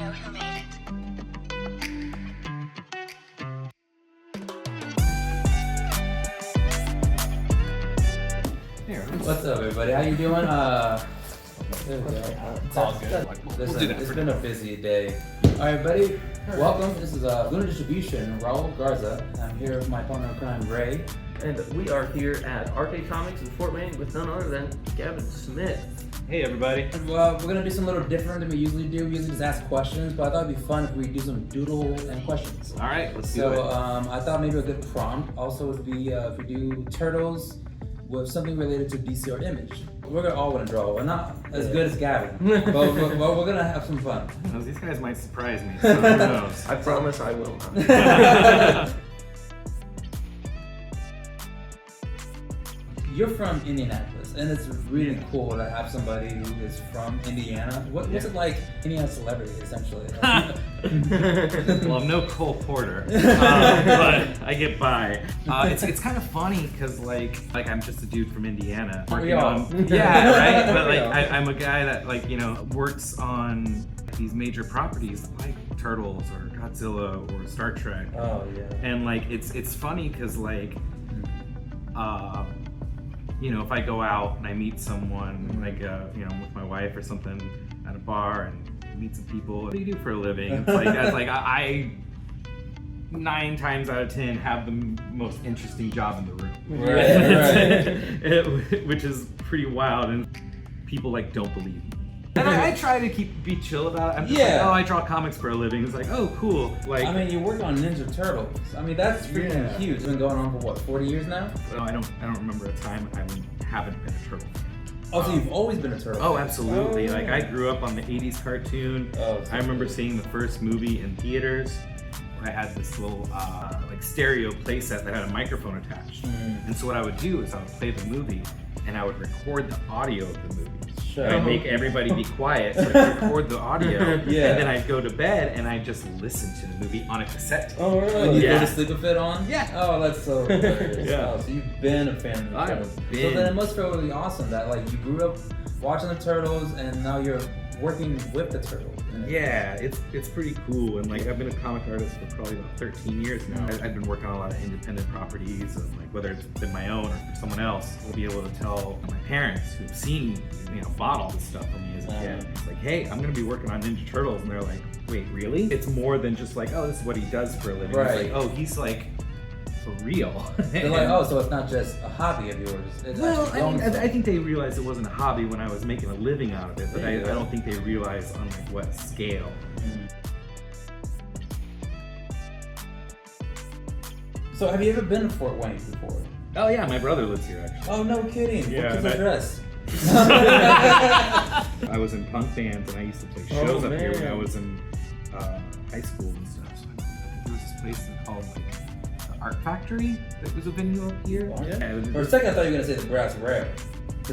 know who made it. What's up, everybody? How you doing? It's all good. It's been a busy day. All right, buddy. Welcome. This is Lunar Distribution, Raul Garza. I'm here with my partner in crime, Ray. And we are here at Rcade Comics in Fort Wayne with none other than Gavin Smith. Hey everybody. Well, we're gonna do something a little different than we usually do. We usually just ask questions, but I thought it'd be fun if we do some doodle and questions. All right, let's do it. So I thought maybe a good prompt also would be if we do turtles with something related to DC or Image. We're gonna all want to draw. We're not as good as Gavin, but we're gonna have some fun. These guys might surprise me. So who knows? I promise I will not. You're from Indianapolis, and it's really cool to have somebody who is from Indiana. What's it like, Indiana celebrity, essentially? Well, I'm no Cole Porter, but I get by. It's kind of funny because like I'm just a dude from Indiana. Yeah, right. But like I'm a guy that works on these major properties like Turtles or Godzilla or Star Trek. Oh yeah. And like it's funny because if I go out and I meet someone, with my wife or something at a bar and meet some people, what do you do for a living? It's like, I 9 times out of 10 have the most interesting job in the room. Right. Which is pretty wild, and people don't believe me. And I try to be chill about it. I'm just I draw comics for a living. It's like, oh, cool. You work on Ninja Turtles. That's freaking huge. It's been going on for what, 40 years now? Well, I don't remember a time I haven't been a turtle fan. Oh, so you've always been a turtle? Oh, absolutely. I grew up on the 80s cartoon. Oh, I remember seeing the first movie in theaters. I had this little stereo playset that had a microphone attached. And so what I would do is I would play the movie and I would record the audio of the movie. Sure. And I'd make everybody be quiet, so I'd record the audio, and then I'd go to bed and I'd just listen to the movie on a cassette tape. Oh, really? You go to sleep with it on? Yeah. Oh, that's so hilarious. Yeah. Oh, so you've been a fan of the Turtles. I've been. So then it must feel really awesome that you grew up watching the Turtles and now you're working with the Turtles. Yeah, it's pretty cool, and I've been a comic artist for probably about 13 years now. I've been working on a lot of independent properties, and whether it's been my own or for someone else, I'll be able to tell my parents who've seen, bought all this stuff for me as a kid. It's like, hey, I'm gonna be working on Ninja Turtles, and they're like, wait, really? It's more than just oh, this is what he does for a living. Right. It's oh, he's for real. They're like, oh, so it's not just a hobby of yours. It's I think they realized it wasn't a hobby when I was making a living out of it, but I don't think they realized on what scale. So have you ever been to Fort Wayne before? Oh yeah, my brother lives here actually. Oh, no kidding. Yeah, What's his address? I was in punk bands and I used to play shows up here when I was in high school and stuff. So I think there was this place called the Art Factory that was a venue up here. Oh, yeah. For a second I thought you were going to say the Brass Rail.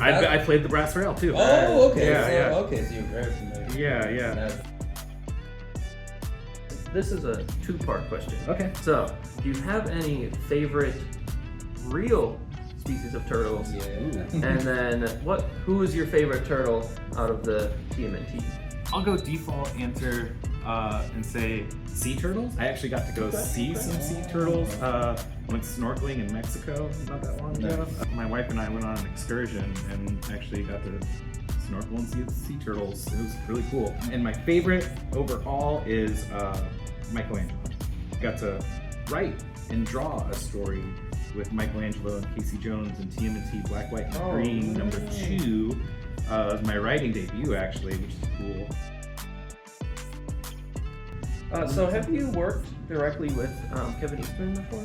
I played the Brass Rail too. Oh, okay. Okay, so you're very familiar. Yeah. This is a 2-part question. Okay. So, do you have any favorite real species of turtles? Yeah. And then, who is your favorite turtle out of the TMNT? I'll go default answer and say sea turtles. I actually got to go see some sea turtles. Went snorkeling in Mexico not that long ago. My wife and I went on an excursion and actually got to snorkel and see the sea turtles. It was really cool. And my favorite overall is Michelangelo. Got to write and draw a story with Michelangelo and Casey Jones and TMNT Black, White, and Green #2. It was my writing debut actually, which is cool. So have you worked directly with Kevin Eastman before?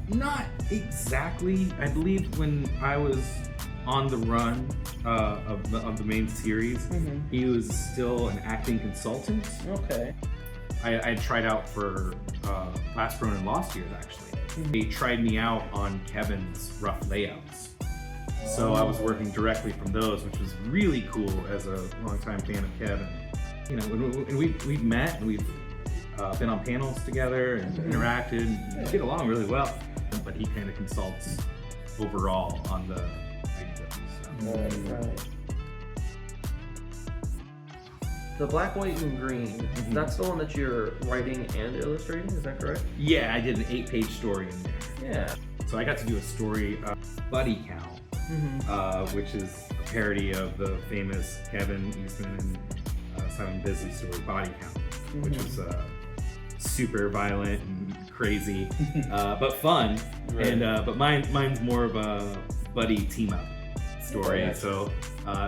Not exactly. I believe when I was on the run of the main series, he was still an acting consultant. Okay. I tried out for Last Ronin Lost Years actually. They tried me out on Kevin's rough layouts. So I was working directly from those, which was really cool as a longtime fan of Kevin. And we've met and we've been on panels together and interacted and get along really well. But he kind of consults overall on the IDW stuff. Right. The black, white, and green, that's the one that you're writing and illustrating, is that correct? Yeah, I did an 8-page story in there. Yeah. So I got to do a story, Buddy Count, which is a parody of the famous Kevin Eastman and Simon Bisley story, Body Count, which was super violent and crazy, but fun. Right. And but mine's more of a buddy team up story. Yeah. So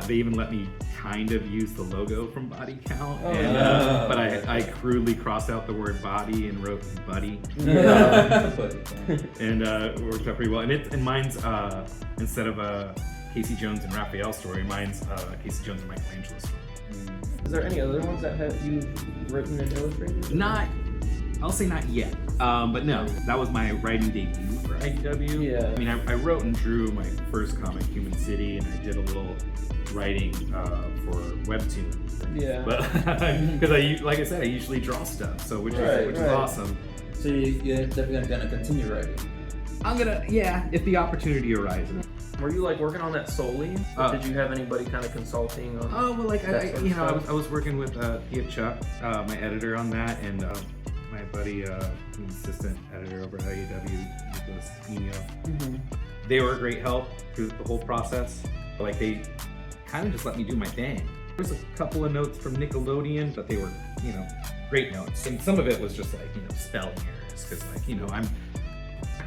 they even let me kind of use the logo from Body Count, but I crudely crossed out the word body and wrote buddy, and it worked out pretty well. And mine's instead of a Casey Jones and Raphael story, mine's Casey Jones and Michelangelo story. Is there any other ones that you've written and illustrated? I'll say not yet, but no, that was my writing debut for IDW. Yeah. I mean, I wrote and drew my first comic, Human City, and I did a little writing for Webtoon. Yeah. But because like I said, I usually draw stuff, so which is awesome. So you're definitely gonna continue writing. I'm gonna, if the opportunity arises. Were you like working on that solely? Or did you have anybody kind of consulting on? Oh well, like I was working with Pia Chuck, my editor, on that, and my buddy, assistant editor over at IDW, Nicholas Nino. They were a great help through the whole process. Like they kind of just let me do my thing. There was a couple of notes from Nickelodeon, but they were, great notes. And some of it was just like, spelling errors, because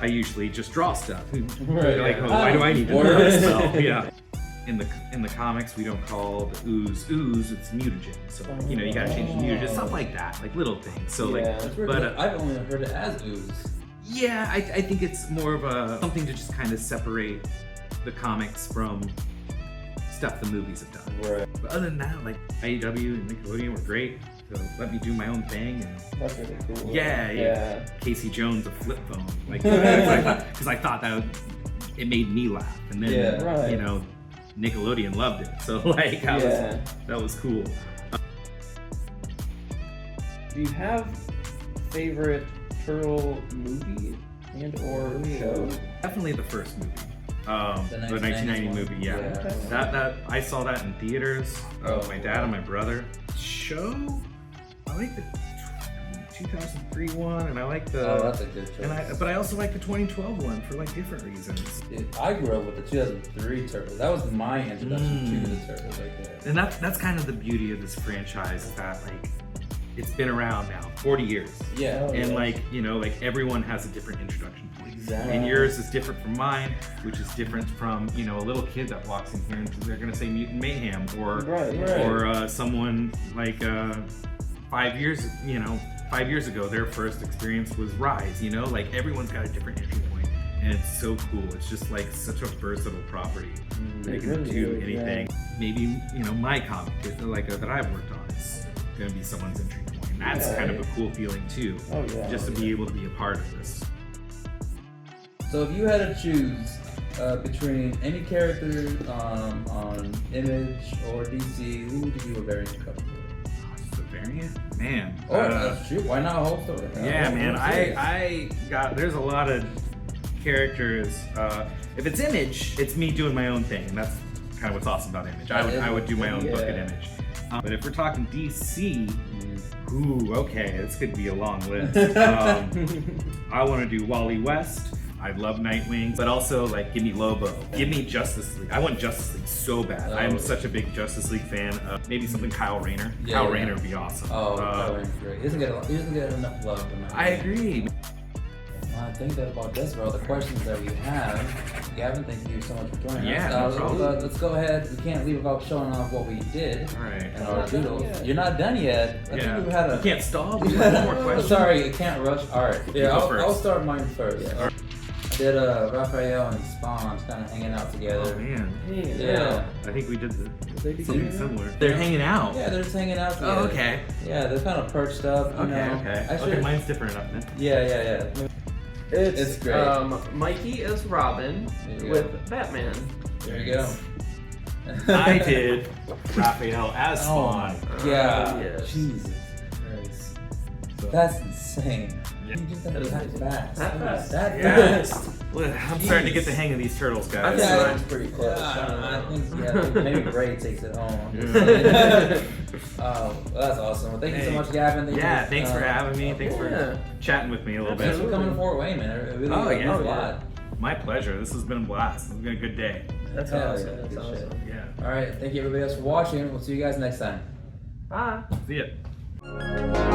I usually just draw stuff. Why do I need to spell? Yeah. In the comics, we don't call the ooze, it's mutagen. So you gotta change the mutagen, stuff like that, like little things. So but I've only heard it as ooze. Yeah, I think it's more of something to just kind of separate the comics from stuff the movies have done. Right. But other than that, like AEW and Nickelodeon were great. So let me do my own thing, and that's really cool. Yeah. Casey Jones, a flip phone, because I thought that it made me laugh, and then Nickelodeon loved it, so that was cool. Do you have favorite Turtle movie and or show? Definitely the first movie. The 1990 movie, That I saw that in theaters. My dad and my brother. Show, I like the 2003 one, and I like the. Oh, that's a good choice. But I also like the 2012 one for different reasons. Dude, I grew up with the 2003 Turtles. That was my introduction to the Turtles, right there. And that's kind of the beauty of this franchise, is that it's been around now 40 years. Yeah. And everyone has a different introduction point. Exactly. And yours is different from mine, which is different from a little kid that walks in here and they're gonna say Mutant Mayhem, or someone 5 years ago their first experience was Rise. Everyone's got a different entry point, and it's so cool. It's just such a versatile property. They can do anything. Maybe my comic that I've worked on is gonna be someone's entry point. And that's kind of a cool feeling too. Just to be able to be a part of this. So if you had to choose between any character on Image or DC, who would you give a variant cover for? The variant? Man. That's true. Why not a whole story? Man. There's a lot of characters. If it's Image, it's me doing my own thing, and that's kind of what's awesome about Image. I would do my own book at Image. But if we're talking DC, this could be a long list. I want to do Wally West. I love Nightwing, but also give me Lobo. Give me Justice League. I want Justice League so bad. I'm such a big Justice League fan. Maybe something Kyle Rayner. Kyle Rayner would be awesome. Kyle Rayner's great. He doesn't get enough love. I agree. I think that about this for all the questions that we have. Gavin, thank you so much for joining us. Let's go ahead. We can't leave without showing off what we did. All right. And our doodles. You're not done yet. I think we had You can't stall. We have one more question. Sorry, you can't rush. All right. I'll start mine first. Yeah. I did Raphael and Spawn kind of hanging out together. Oh man. Yeah. I think we did something similar. They're hanging out. Yeah, they're just hanging out together. Oh, okay. Yeah, they're kind of perched up. Okay. Mine's different enough then. Yeah. It's great. Mikey as Robin with Batman. There you go. I did Raphael as Spawn. Jesus Christ. That's insane. You just did that fast. That fast. That fast. I'm starting to get the hang of these turtles, I guys. think Yeah. mine's pretty close. I think maybe Ray takes it home. Oh, well, that's awesome. Well, thank you so Hey. much, Gavin. Thanks for having me. Thanks for chatting with me a little Thanks bit. for coming to Fort Wayne, man. It really Oh, means yeah. a lot. My pleasure. This has been a blast. It's been a good day. That's Hell awesome. yeah, That's good shit. awesome. Yeah. All right. Thank you, everybody else, for watching. We'll see you guys next time. Bye. See ya.